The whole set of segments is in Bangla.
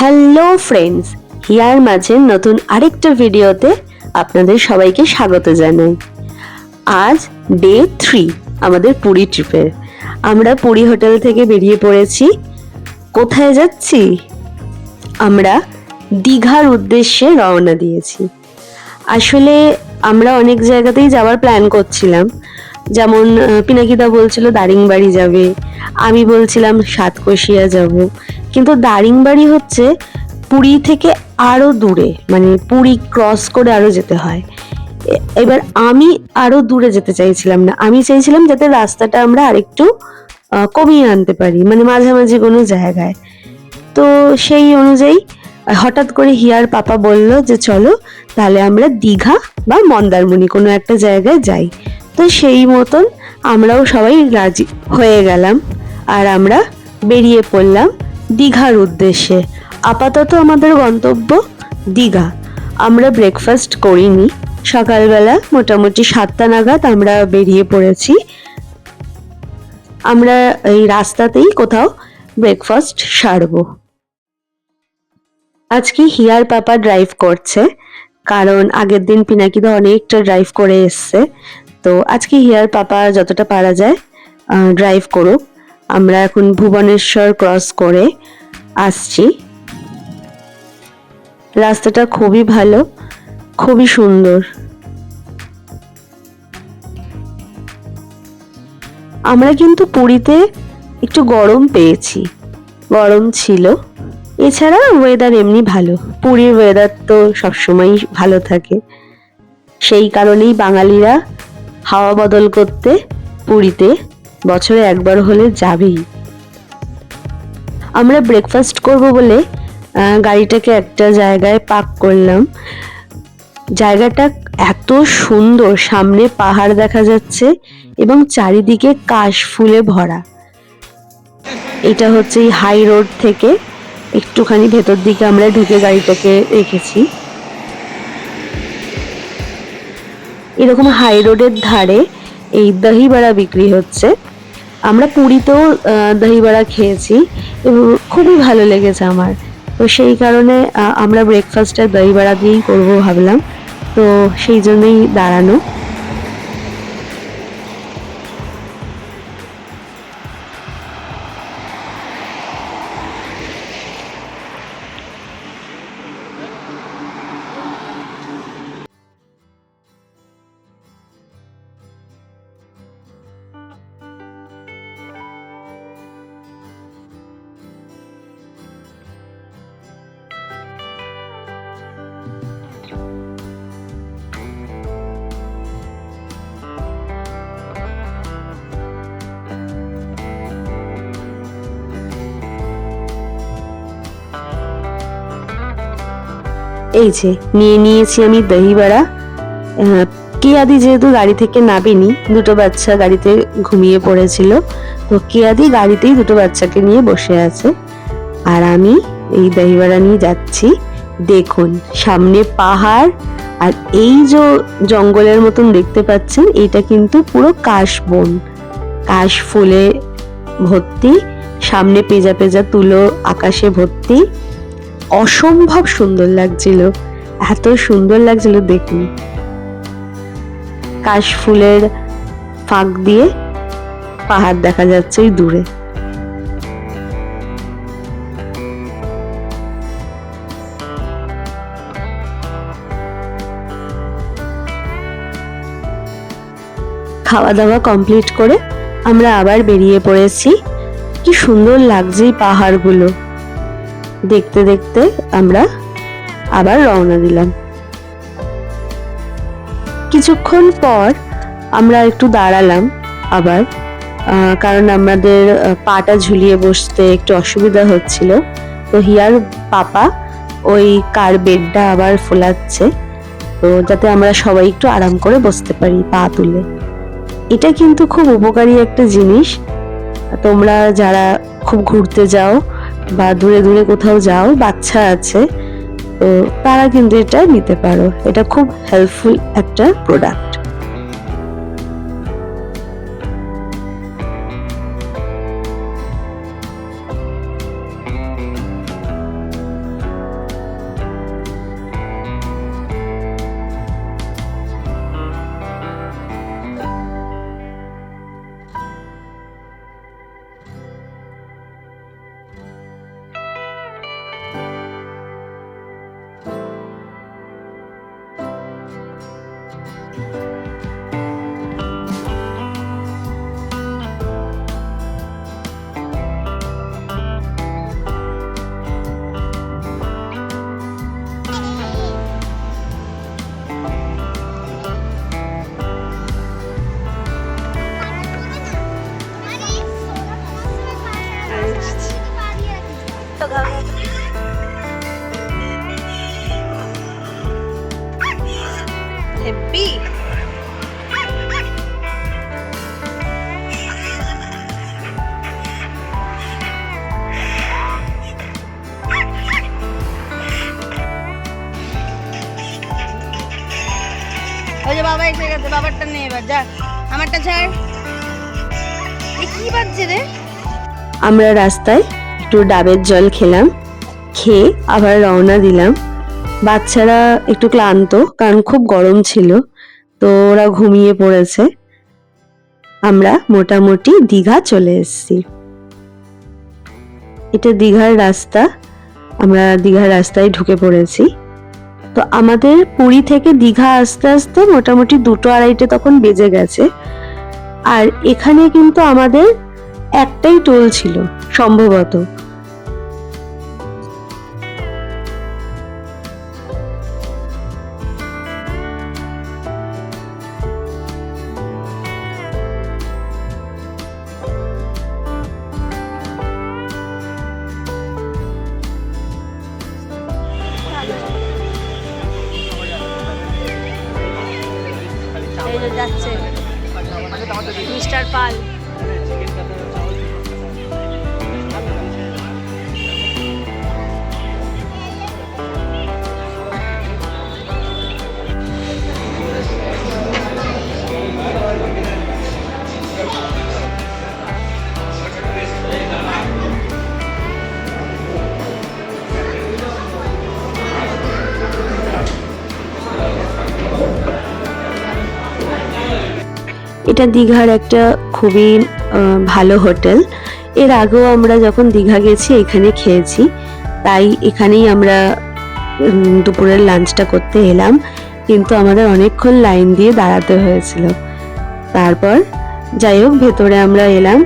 হ্যালো ফ্রেন্ডস, হিয়ার মাঝে নতুন আরেকটা ভিডিওতে আপনাদের সবাইকে স্বাগত জানাই। আজ ডে 3 আমাদের পুরী ট্রিপের। আমরা পুরী হোটেল থেকে বেরিয়ে পড়েছি। কোথায় যাচ্ছি? আমরা দীঘার উদ্দেশ্যে রওনা দিয়েছি। আসলে আমরা অনেক জায়গাতেই যাওয়ার প্ল্যান করছিলাম, যেমন পিনাকিদা বলছিল দারিংবাড়ি যাবে, আমি বলছিলাম সাতকোশিয়া যাব, কিন্তু দারিংবাড়ি হচ্ছে পুরী থেকে আরো দূরে, মানে পুরী ক্রস করে আরো যেতে হয়। এবার আমি আরো দূরে যেতে চাইছিলাম না, আমি চাইছিলাম যাতে রাস্তাটা আমরা আরেকটু কমিয়ে আনতে পারি, মানে মাঝামাঝি কোনো জায়গায়। তো সেই অনুযায়ী হঠাৎ করে হিয়ার পাপা বলল যে চলো তাহলে আমরা দীঘা বা মন্দারমণি কোনো একটা জায়গায় যাই। তো সেই মতন আমরাও সবাই রাজি হয়ে গেলাম আর আমরা বেরিয়ে পড়লাম দীঘার উদ্দেশ্যে। আপাতত আমাদের গন্তব্য দীঘা। আমরা ব্রেকফাস্ট করিনি, সকালবেলা মোটামুটি 7টা নাগাদ আমরা বেরিয়ে পড়েছি। আমরা এই রাস্তাতেই কোথাও ব্রেকফাস্ট সারবো। আজকে হিয়ার পাপা ড্রাইভ করছে, কারণ আগের দিন পিনাকিদা অনেকটা ড্রাইভ করে এসছে। তো আজকে হিয়ার পাপা যতটা পারা যায় ড্রাইভ করুক। আমরা এখন ভুবনেশ্বর ক্রস করে আসছি। রাস্তাটা খুবই ভালো, খুবই সুন্দর। আমরা কিন্তু পুরীতে একটু গরম পেয়েছি, গরম ছিল। এছাড়া ওয়েদার এমনি ভালো, পুরীর ওয়েদার তো সবসময়ই ভালো থাকে। সেই কারণেই বাঙালিরা হাওয়া বদল করতে পুরীতে বছরে একবার হলে যাবেই। আমরা ব্রেকফাস্ট করব বলে গাড়িটাকে একটা জায়গায় পার্ক করলাম। জায়গাটা এত সুন্দর, সামনে পাহাড় দেখা যাচ্ছে এবং চারিদিকে কাশ ফুলে ভরা। এটা হচ্ছে এই হাই রোড থেকে একটুখানি ভেতর দিকে আমরা ঢুকে গাড়িটাকে রেখেছি। এরকম হাই রোডের ধারে এই দহি বড়া বিক্রি হচ্ছে। আমরা পুরীতেও দহি বড়া খেয়েছি এবং খুবই ভালো লেগেছে আমার। তো সেই কারণে আমরা ব্রেকফাস্টটা দহি বড়া দিয়েই করবো ভাবলাম, তো সেই জন্যই দাঁড়ানো। এই যে নিয়ে নিয়েছি আমি দহি বড়া। কেয়াদি যেহেতু গাড়ি থেকে নামেনি, দুটো বাচ্চা গাড়িতে ঘুমিয়ে পড়েছিল, তো কেয়াদি গাড়িতেই দুটো বাচ্চাকে নিয়ে বসে আছে আর আমি এই দহি বড়া নিয়ে যাচ্ছি। দেখুন সামনে পাহাড় আর এই যে জঙ্গলের মতন দেখতে পাচ্ছেন, এটা কিন্তু পুরো কাশবন, কাশ ফুলে ভর্তি। সামনে পেঁজা পেঁজা তুলো আকাশে ভর্তি। অসম্ভব সুন্দর লাগছিল, এত সুন্দর লাগছিল। দেখুন কাশ ফুলের ফাঁক দিয়ে পাহাড় দেখা যাচ্ছে ওই দূরে। খাওয়া দাওয়া কমপ্লিট করে আমরা আবার বেরিয়ে পড়েছি। কি সুন্দর লাগছে এই পাহাড়গুলো দেখতে দেখতে। আমরা আবার রওনা দিলাম। কিছুক্ষণ পর আমরা একটু দাঁড়ালাম আবার, কারণ আমাদের পাটা ঝুলিয়ে বসতে একটু অসুবিধা হচ্ছিল। তো হিয়ার পাপা ওই কার বেডটা আবার ফোলাচ্ছে, তো যাতে আমরা সবাই একটু আরাম করে বসতে পারি পা তুলে। এটা কিন্তু খুব উপকারী একটা জিনিস। তোমরা যারা খুব ঘুরতে যাও বা দূরে দূরে কোথাও যাও, বাচ্চা আছে, তো তারা কিন্তু এটা নিতে পারো। এটা খুব হেল্পফুল একটা প্রোডাক্ট। বাবা এসে গেছে, বাবারটা নে এবার, যা আমারটা ছাড়। কি বাজছে রে? আমরা রাস্তায় একটু ডাবের জল খেলাম, খেয়ে আবার রওনা দিলাম। বাচ্চারা একটু ক্লান্ত, কারণ খুব গরম ছিল, তো ওরা ঘুমিয়ে পড়েছে। আমরা মোটামুটি দীঘা চলে এসেছি। এটা দীঘার রাস্তা, আমরা দীঘার রাস্তায় ঢুকে পড়েছি। তো আমাদের পুরী থেকে দীঘা আস্তে আস্তে মোটামুটি 2-2:30 তখন বেজে গেছে। আর এখানে কিন্তু আমাদের একটাই টোল ছিল সম্ভবত। যাচ্ছে মিস্টার পাল। এটা দীঘার একটা খুবই ভালো হোটেল। এর আগেও আমরা যখন দীঘা গেছি এখানে খেয়েছি, তাই এখানেই আমরা দুপুরের লাঞ্চটা করতে এলাম। কিন্তু আমাদের অনেকক্ষণ লাইন দিয়ে দাঁড়াতে হয়েছিল। তারপর যাই হোক ভেতরে আমরা এলাম।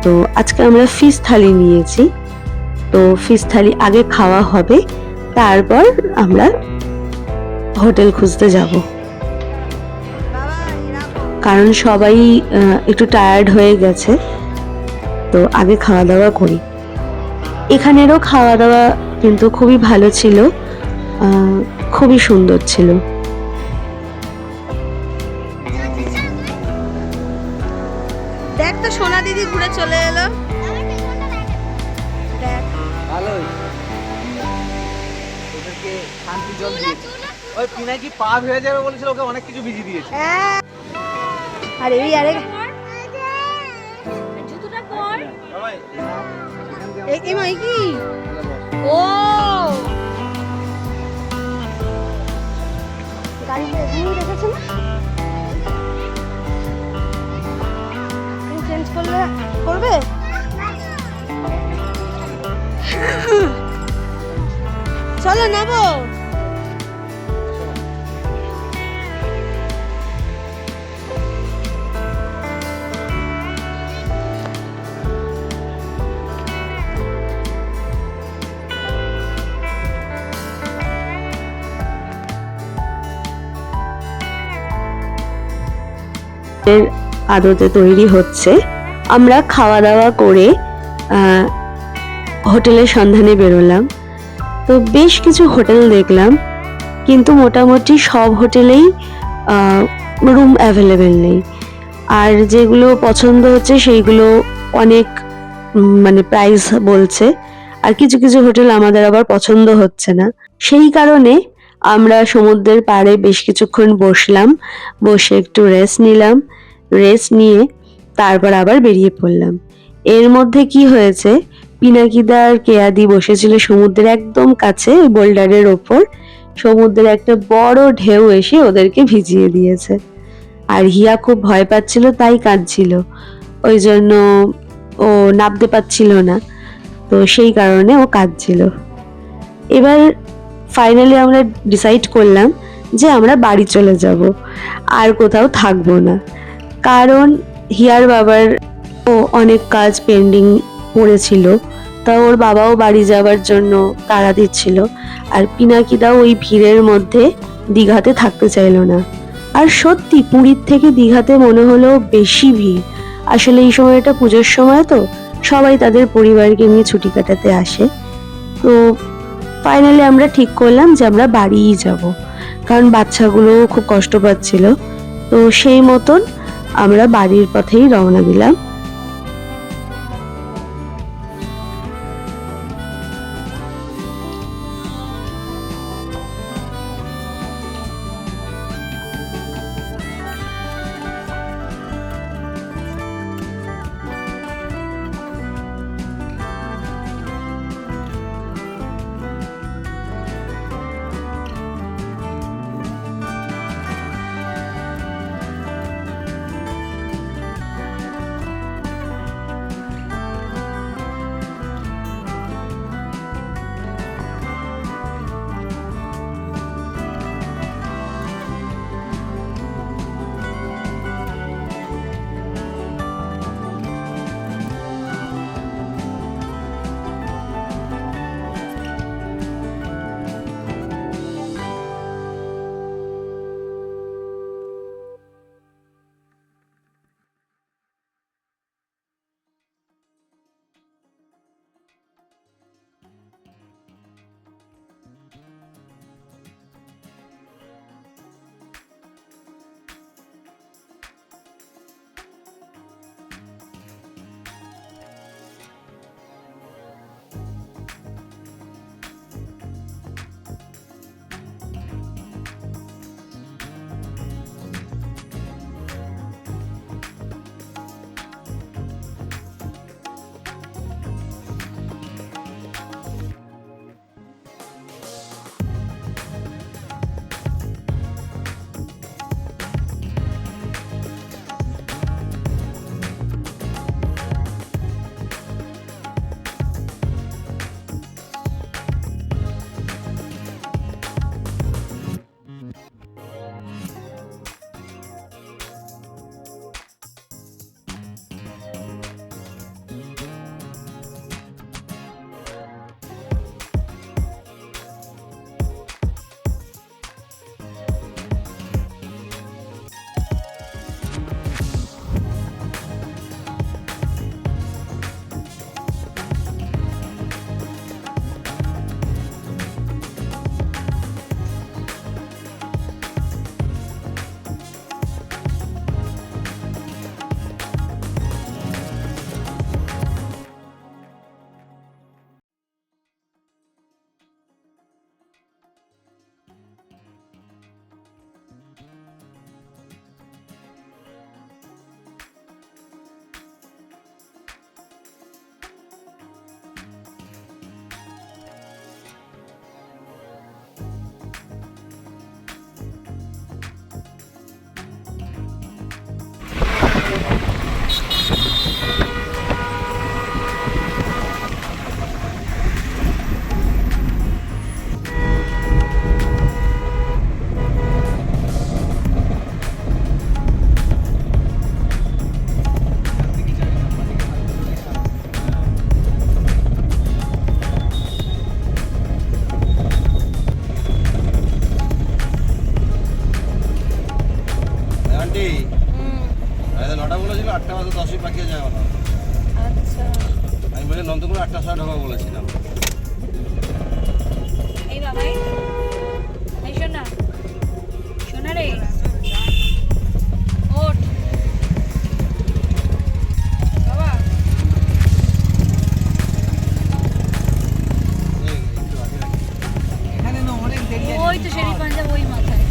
তো আজকে আমরা ফিশ থালি নিয়েছি। তো ফিশ থালি আগে খাওয়া হবে, তারপর আমরা হোটেল খুঁজতে যাব, কারণ সবাই একটু টায়ার্ড হয়ে গেছে। তো আগে খাওয়া দাওয়া করি। এখানেরও খাওয়া দাওয়া কিন্তু খুবই ভালো ছিল, খুবই সুন্দর ছিল। দেখ তো সোনা দিদি ঘুরে চলে এলো। দেখ ভালোই, ওদেরকে শান্তি জল দিয়েছে। ওই পিনাকি পার হয়ে যাবে বলেছিল, ওকে অনেক কিছু ভিজিয়ে দিয়েছে। আরে আরে জুতোটা পর এই মাই কি ও গাড়িতে এখানেই রেখেছে না? চেঞ্জ করবে? চলো নেবো। আদতে তৈরি হচ্ছে। আমরা খাওয়া দাওয়া করে হোটেলের সন্ধানে বেরোলাম। তো বেশ কিছু হোটেল দেখলাম, কিন্তু মোটামুটি সব হোটেলেই রুম অ্যাভেলেবেল নেই। আর যেগুলো পছন্দ হচ্ছে সেইগুলো অনেক মানে প্রাইস বলছে, আর কিছু কিছু হোটেল আমাদের আবার পছন্দ হচ্ছে না। সেই কারণে আমরা সমুদ্রের পাড়ে বেশ কিছুক্ষণ বসলাম, বসে একটু রেস্ট নিলাম। রেস্ট নিয়ে তারপর আবার বেরিয়ে পড়লাম। এর মধ্যে কি হয়েছে, পিনাকিদা আর কেয়াদি বসেছিল সমুদ্রের একদম কাছে বোল্ডারের ওপর। সমুদ্রের একটা বড় ঢেউ এসে ওদেরকে ভিজিয়ে দিয়েছে। আর হিয়া খুব ভয় পাচ্ছিল, তাই কাঁদছিল। ওই জন্য ও নামতে পারছিল না, তো সেই কারণে ও কাঁদছিল। এবার ফাইনালি আমরা ডিসাইড করলাম যে আমরা বাড়ি চলে যাব, আর কোথাও থাকবো না। কারণ হিয়ার বাবার অনেক কাজ পেন্ডিং পড়েছিল, তা ওর বাবাও বাড়ি যাওয়ার জন্য তাড়া দিচ্ছিল। আর পিনাকিদাও ওই ভিড়ের মধ্যে দীঘাতে থাকতে চাইল না। আর সত্যি পুরীর থেকে দীঘাতে মনে হলো বেশি ভিড়। আসলে এই সময়টা পুজোর সময়, তো সবাই তাদের পরিবারকে নিয়ে ছুটি কাটাতে আসে। তো ফাইনালি আমরা ঠিক করলাম যে আমরা বাড়িই যাব, কারণ বাচ্চাগুলো খুব কষ্ট পাচ্ছিল। তো সেই মতন আমরা বাড়ির পথেই রওনা দিলাম। এই বাবাই এই শোনা শোনা রে ওঠ বাবা এখানে না অনেক দেরি আছে। ওই তো শেরি পাঞ্জাব ওই মাথায়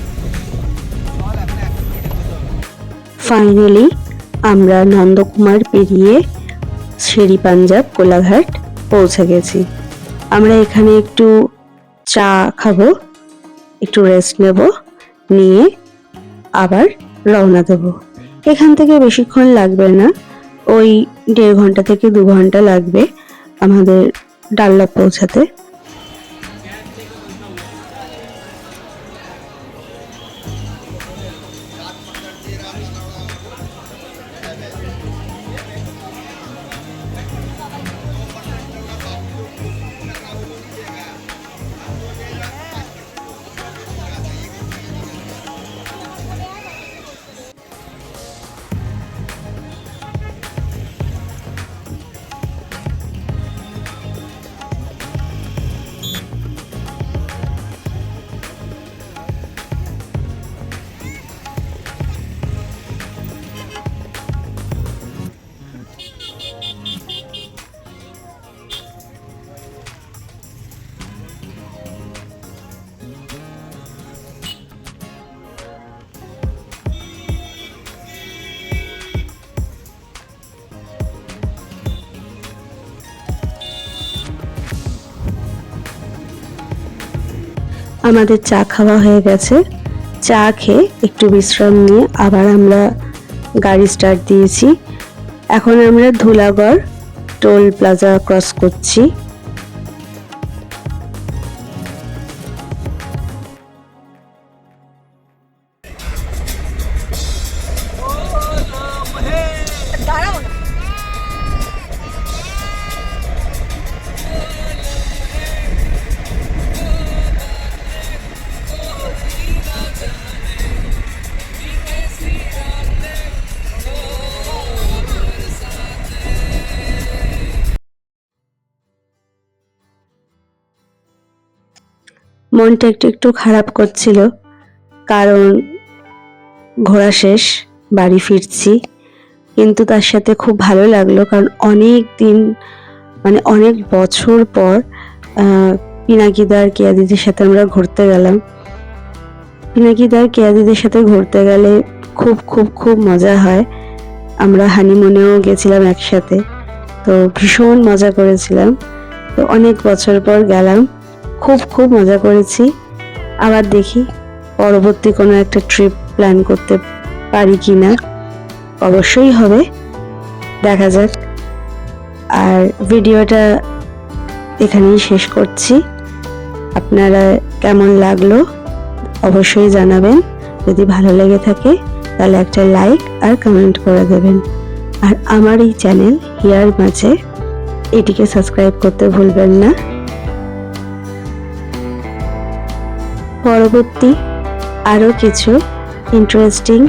চল এখন একটা মিনিটে যেতে হবে। ফাইনালি আমরা নন্দকুমার পেরিয়ে শেরি পাঞ্জাব কোলাঘাট পৌঁছে গেছি। আমরা এখানে একটু চা খাবো, একটু রেস্ট নেব, নিয়ে আবার রওনা দেব। এখান থেকে বেশিক্ষণ লাগবে না, ওই 1.5 ঘন্টা থেকে 2 ঘন্টা লাগবে আমাদের ডাল্লা পৌঁছাতে। আমাদের চা খাওয়া হয়ে গেছে। চা খেয়ে একটু বিশ্রাম নিয়ে আবার আমরা গাড়ি স্টার্ট দিয়েছি। এখন আমরা ধুলাগড় টোল প্লাজা ক্রস করছি। দাঁড়াও না মনটা একটু একটু খারাপ করছিল, কারণ ঘোরা শেষ, বাড়ি ফিরছি। কিন্তু তার সাথে খুব ভালো লাগলো, কারণ অনেক দিন মানে অনেক বছর পর পিনাকিদার কেয়া দিদির সাথে আমরা ঘুরতে গেলাম। পিনাকিদার কেয়া দিদির সাথে ঘুরতে গেলে খুব খুব খুব মজা হয়। আমরা হানিমুনেও গেছিলাম একসাথে, তো ভীষণ মজা করেছিলাম। তো অনেক বছর পর গেলাম, খুব খুব মজা করেছি। আবার দেখি পরবর্তী কোনো একটা ট্রিপ প্ল্যান করতে পারি কিনা, অবশ্যই হবে, দেখা যাক। আর ভিডিওটা এখানেই শেষ করছি। আপনারা কেমন লাগলো অবশ্যই জানাবেন। যদি ভালো লেগে থাকে তাহলে একটা লাইক আর কমেন্ট করে দেবেন। আর আমার এই চ্যানেল হিয়ার মাঝে এটিকে সাবস্ক্রাইব করতে ভুলবেন না। পরবর্তী আরও কিছু ইন্টারেস্টিং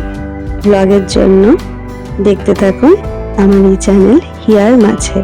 ব্লগের জন্য দেখতে থাকুন আমার এই চ্যানেল হিয়ার মাঝে।